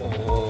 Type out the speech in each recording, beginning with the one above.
Oh.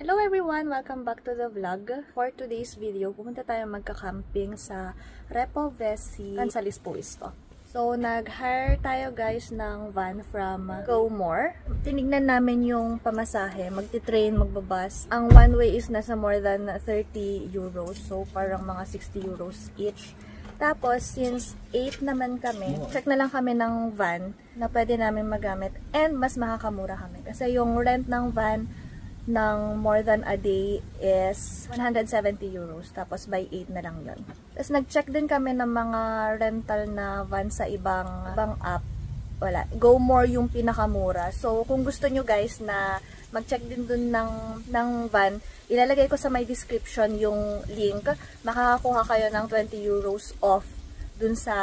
Hello everyone! Welcome back to the vlog. For today's video, pumunta tayo magka-camping sa Repovesi, Gonzales po ito. So, nag-hire tayo guys ng van from Go More. Tinignan namin yung pamasahe, magti-train, magbabas. Ang one way is nasa more than 30 euros. So, parang mga 60 euros each. Tapos, since 8 naman kami, check na lang kami ng van na pwede namin magamit and mas makakamura kami. Kasi yung rent ng van ng more than a day is 170 euros. Tapos by 8 na lang yun. Tapos nag-check din kami ng mga rental na van sa ibang app. Wala. Go More yung pinakamura. So kung gusto nyo guys na mag-check din dun ng van, ilalagay ko sa my description yung link. Makakakuha kayo ng 20 euros off dun sa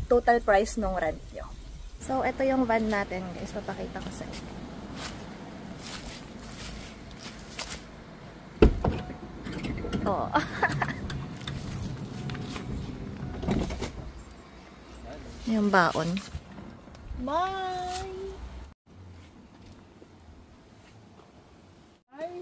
total price ng rent nyo. So ito yung van natin guys. Papakita ko sa inyo. Oh. Yung baon. Bye! Bye!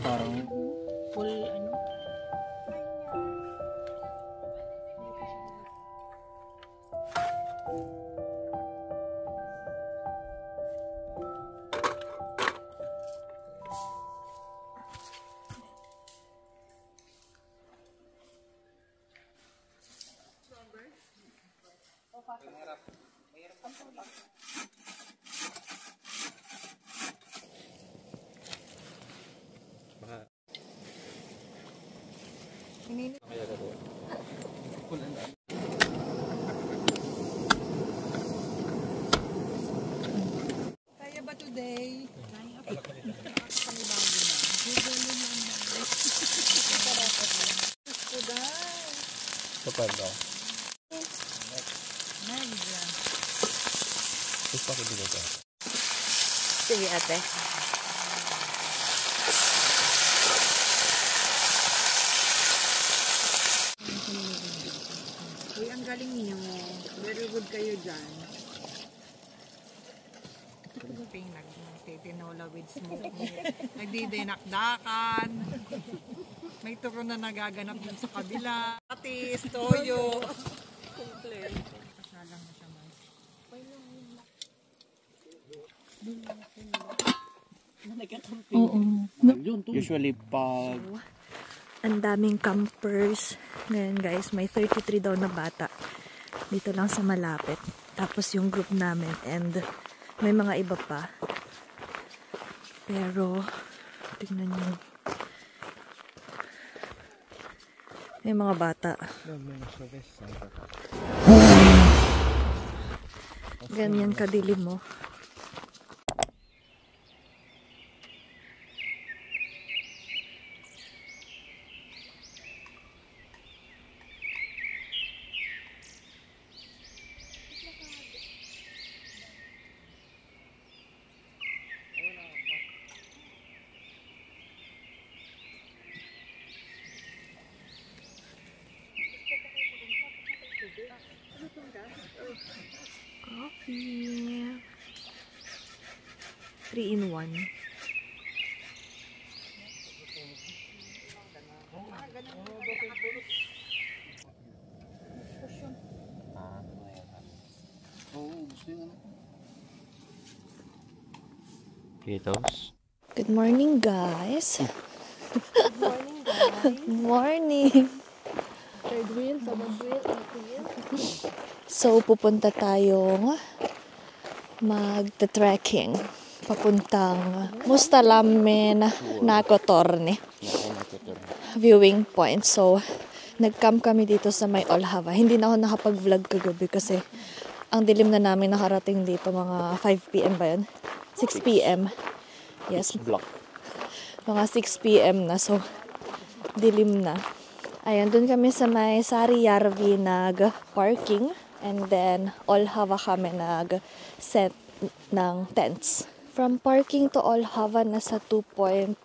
Parang full ano. Kaya ba today? kapal daw. Gusto ko dito ito. Sige ate. Uy, ang galing niyo. Very good kayo dyan. Nagtitinola with smoke. Nagdidinakdakan. May turo na nagaganap dun sa kabila. Patis, toyo. Complete. Kasalang na siya man. Usually pag Ang daming campers. Ngayon guys, may 33 daw na bata. Dito lang sa malapit. Tapos yung group namin and may mga iba pa. Pero, tingnan nyo. May mga bata. Ganyan kadilim mo. 3-in-1. Kitos. Good morning, guys. Good morning, guys. Good morning. Third wheel, second wheel, eighth wheel. So, pupunta tayong magta-trekking papuntang Mustalamen Nakotorni viewing point. So, nag-camp kami dito sa may Olhava. Hindi na ako nakapag-vlog kagabi kasi ang dilim na namin nakarating dito. Mga 5 p.m. ba yun? 6 p.m. Yes. Block. Mga 6 p.m. na. So, dilim na. Ayan, dun kami sa may Saarijärvi nag-parking. And then, Olhava kami nag-set ng tents. From parking to Olhava, nasa 2.5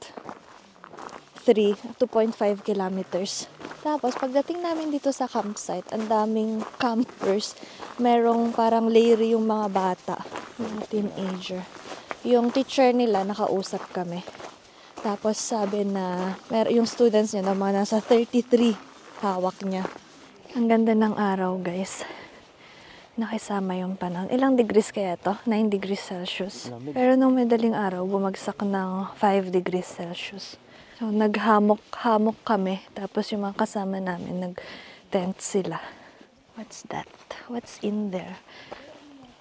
kilometers. Tapos, pagdating namin dito sa campsite, ang daming campers. Merong parang layery yung mga bata, mga teenager. Yung teacher nila, nakausap kami. Tapos sabi na, yung students niya na mga nasa 33 hawak niya. Ang ganda ng araw, guys. Nakisama yung panahon. Ilang degrees kaya to? 9 degrees Celsius. Pero nung madaling araw, bumagsak ng 5 degrees Celsius. So, naghamok-hamok kami. Tapos yung mga kasama namin, nag-tent sila. What's that? What's in there?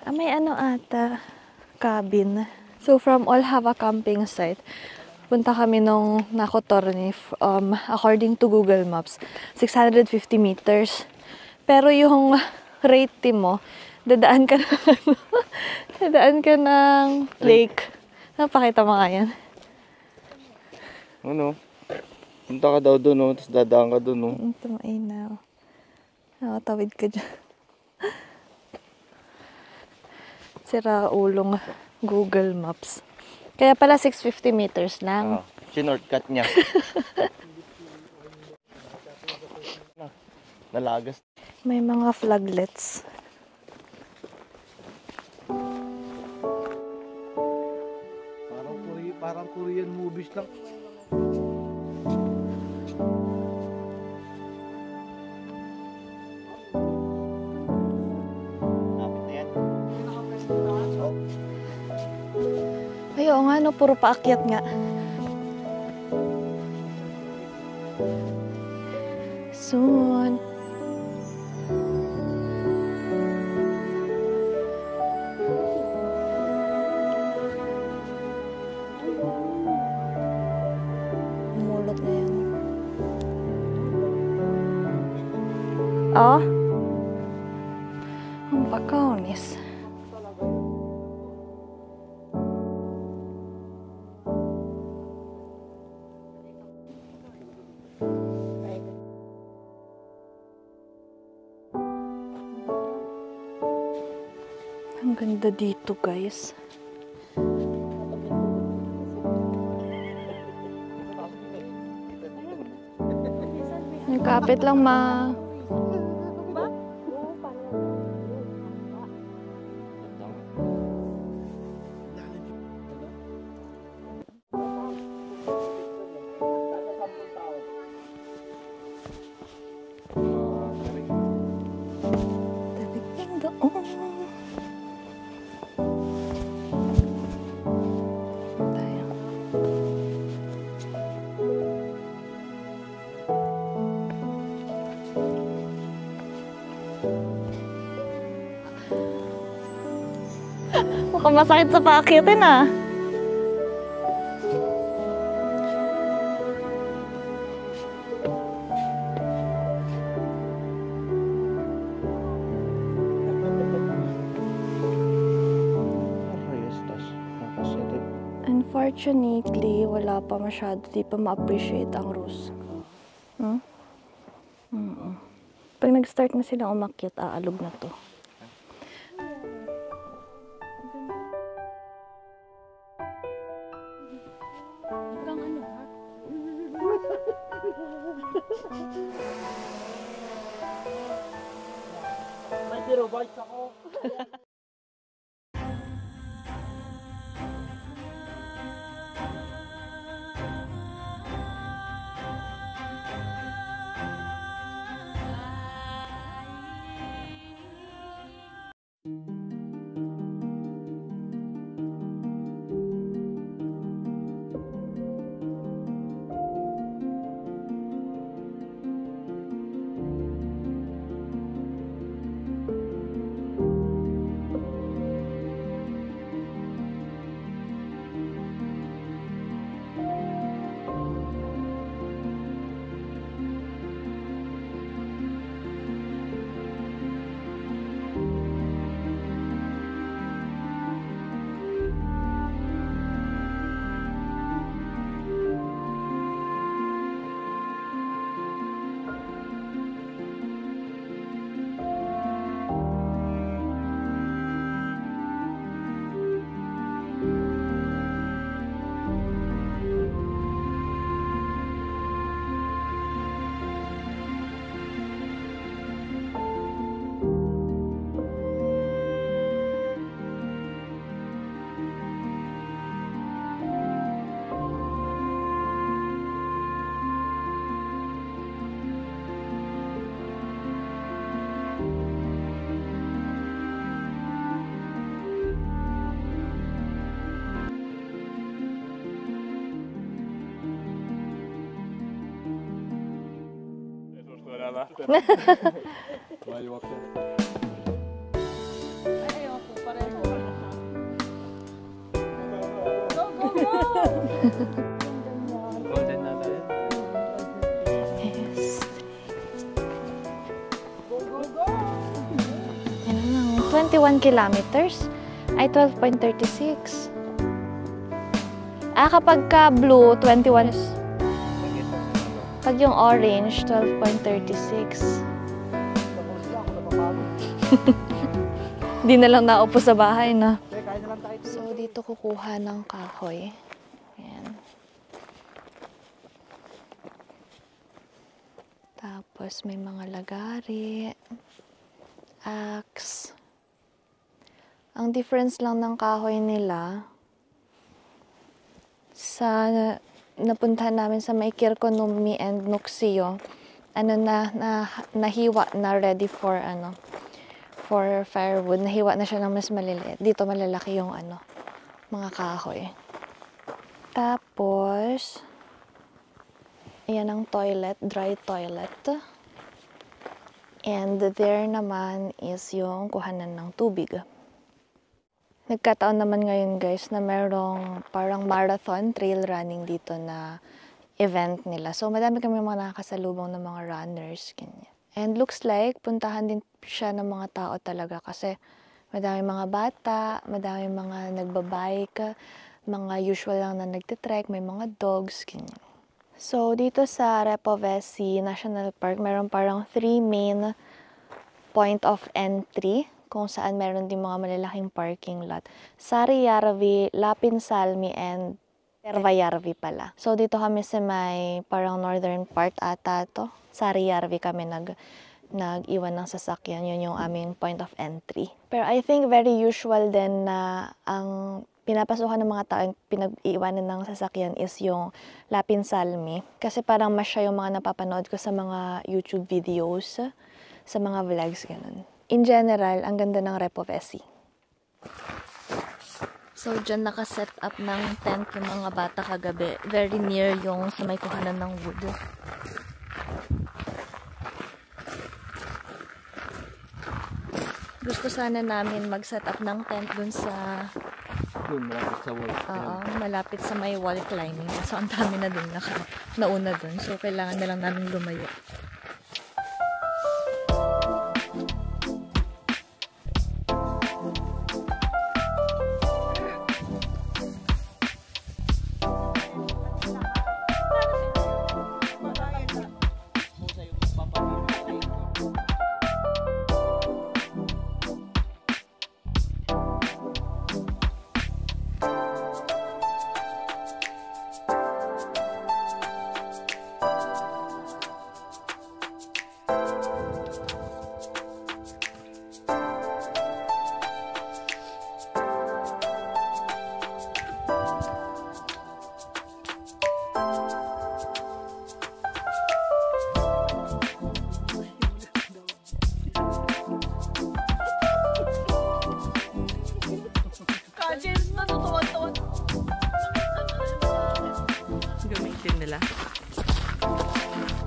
May ano ata, cabin. So, from Olhava camping site, punta kami nung Nakotorni, according to Google Maps, 650 meters. Pero yung rate mo, dadaan ka ng lake. Napakita mo nga yan. Ano? Punta ka daw doon, no? Tapos dadaan ka doon, no? Ito mainaw. Nakatawid ka dyan. Sira ulong Google Maps. Kaya pala 650 meters lang. Sinortcut niya. Nalagas. May mga flaglets. Parang Korean movies lang. Ay, oo nga, no, puro paakyat nga. Soon. Mulot na yan. Oh. Onpa kaunis. Ang ganda dito, guys. Nagkapit lang Talig ng doon. Tayo. Mukhang masakit sa paakitin, ah. Unfortunately, wala pa masyado. Di pa ma-appreciate ang rose. Pag nag-start na silang umakyat, aalog na to. May zero bites ako. ba? Maliwak siya. Ay, ayoko. Pareho. Go, go, go! Golden na tayo. Yes. Go, go, go! Yan lang. 21 kilometers. Ay, 12.36. Kapag ka blue, 21. Pag yung orange, 12.36. Di na lang naupo sa bahay, na. So, dito kukuha ng kahoy. Ayan. Tapos, may mga lagari, axe. Ang difference lang ng kahoy nila sa napuntahan namin sa may Kirkonummi and Nuxio, nahiwa na ready for for firewood. Nahiwa na siya ng mas maliliit. Dito malalaki yung mga kahoy. Tapos, ayan ang toilet, dry toilet. And there naman is yung kuhanan ng tubig. Nagkataon naman ngayon guys na merong parang marathon trail running dito na event nila. So madami kami mga nakakasalubong ng mga runners. Ganyan. And looks like puntahan din siya ng mga tao talaga kasi madami mga bata, madami mga nagbabike, mga usual lang na nagtitrek, may mga dogs. Ganyan. So dito sa Repovesi National Park, meron parang 3 main point of entry kung saan meron din mga malalaking parking lot. Saarijärvi, Lapinsalmi, and Tervajärvi pala. So, dito kami sa may parang northern part ata to. Saarijärvi kami nag-iwan ng sasakyan. Yun yung aming point of entry. Pero I think very usual din na ang pinapasukan ng mga tao yung pinag-iwanan ng sasakyan is yung Lapinsalmi. Kasi parang mas siya yung mga napapanood ko sa mga YouTube videos, sa mga vlogs, ganun. In general, ang ganda ng Repovesi. So, dyan naka-set up ng tent yung mga bata kagabi. Very near yung sa may kuhanan ng wood. Gusto sana namin mag-set up ng tent dun sa... Doon, malapit sa wall. malapit sa may wall climbing. So, ang dami na dun nauna dun. So, kailangan na lang namin lumayo. Gamitin nila.